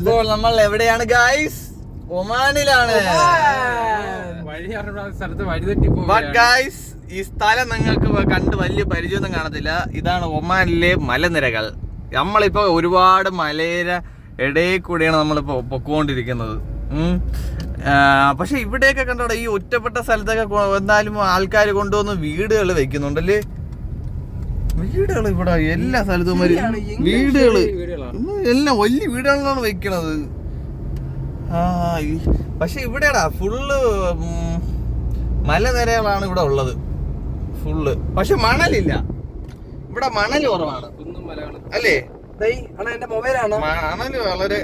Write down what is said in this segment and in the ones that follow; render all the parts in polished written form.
ഇപ്പോൾ നമ്മൾ എവിടെയാണ് ഗൈസ്? ഒമാനിലാണ്. ബട്ട് ഗൈസ്, ഈ സ്ഥലം നിങ്ങൾക്ക് കണ്ട് വലിയ പരിചയമൊന്നും കാണത്തില്ല. ഇതാണ് ഒമാനിലെ മലനിരകൾ. നമ്മളിപ്പോ ഒരുപാട് മലയുടെ ഇടയിൽ കൂടിയാണ് നമ്മളിപ്പോ പൊക്കോണ്ടിരിക്കുന്നത്. പക്ഷെ ഇവിടെയൊക്കെ കണ്ടോടെ ഈ ഒറ്റപ്പെട്ട സ്ഥലത്തൊക്കെ എന്തായാലും ആൾക്കാർ കൊണ്ടുവന്ന് വീടുകൾ വെക്കുന്നുണ്ടല്ലേ. വീടുകൾ ഇവിടെ എല്ലാ സ്ഥലത്തും വീടുകള് എല്ലാം വലിയ വീടുകളിലാണ് വെക്കണത്. പക്ഷെ ഇവിടെടാ ഫുള്ള് മലനിരകളാണ് ഇവിടെ ഉള്ളത് ഫുള്ള്. പക്ഷെ മണലില്ല ഇവിടെ, മണൽ കുറവാണ് അല്ലേ? മണല് വളരെ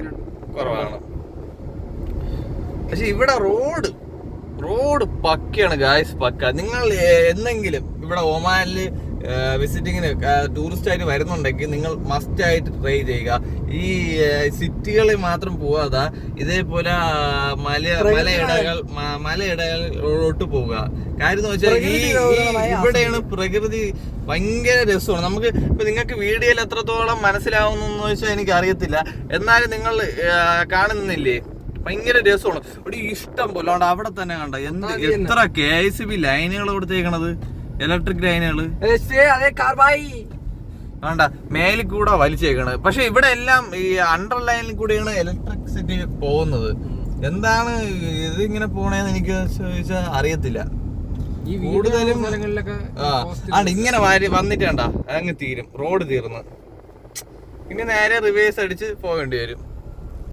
കുറവാണ്. പക്ഷെ ഇവിടെ റോഡ് പക്കയാണ് ഗായ്സ്, പക്ക. നിങ്ങൾ എന്തെങ്കിലും ഇവിടെ ഒമാനില് വിസിറ്റിങ്ങിന് ടൂറിസ്റ്റ് ആയിട്ട് വരുന്നുണ്ടെങ്കിൽ നിങ്ങൾ മസ്റ്റ് ആയിട്ട് ട്രൈ ചെയ്യുക. ഈ സിറ്റികളിൽ മാത്രം പോവാതെ ഇതേപോലെ മലയിടകളിലോട്ട് പോവുക. കാര്യം എന്ന് വെച്ചാൽ ഇവിടെയാണ് പ്രകൃതി ഭയങ്കര രസമാണ്. നമുക്ക് ഇപ്പൊ നിങ്ങൾക്ക് വീഡിയോയിൽ എത്രത്തോളം മനസ്സിലാവുന്നു വെച്ചാൽ എനിക്ക് അറിയത്തില്ല, എന്നാലും നിങ്ങൾ കാണുന്നില്ലേ ഭയങ്കര രസമാണ്. ഒരു ഇഷ്ടം പോലെ അവിടെ തന്നെ കണ്ട എത്ര KICB ലൈനുകൾ കൊടുത്തേക്കണത്, ഇലക്ട്രിക് ലൈനുകള് വേണ്ട മേലിൽ കൂടെ വലിച്ചേക്കണത്. പക്ഷെ ഇവിടെ എല്ലാം ഈ അണ്ടർ ലൈനിൽ കൂടിയാണ് ഇലക്ട്രിസിറ്റി പോകുന്നത്. എന്താണ് ഇതിങ്ങനെ പോണേന്ന് എനിക്ക് ചോദിച്ചാൽ അറിയത്തില്ല. കൂടുതലും ഇങ്ങനെ വന്നിട്ട് കണ്ട അങ്ങ് തീരും, റോഡ് തീർന്ന്. പിന്നെ നേരെ റിവേഴ്സ് അടിച്ച് പോകേണ്ടി വരും.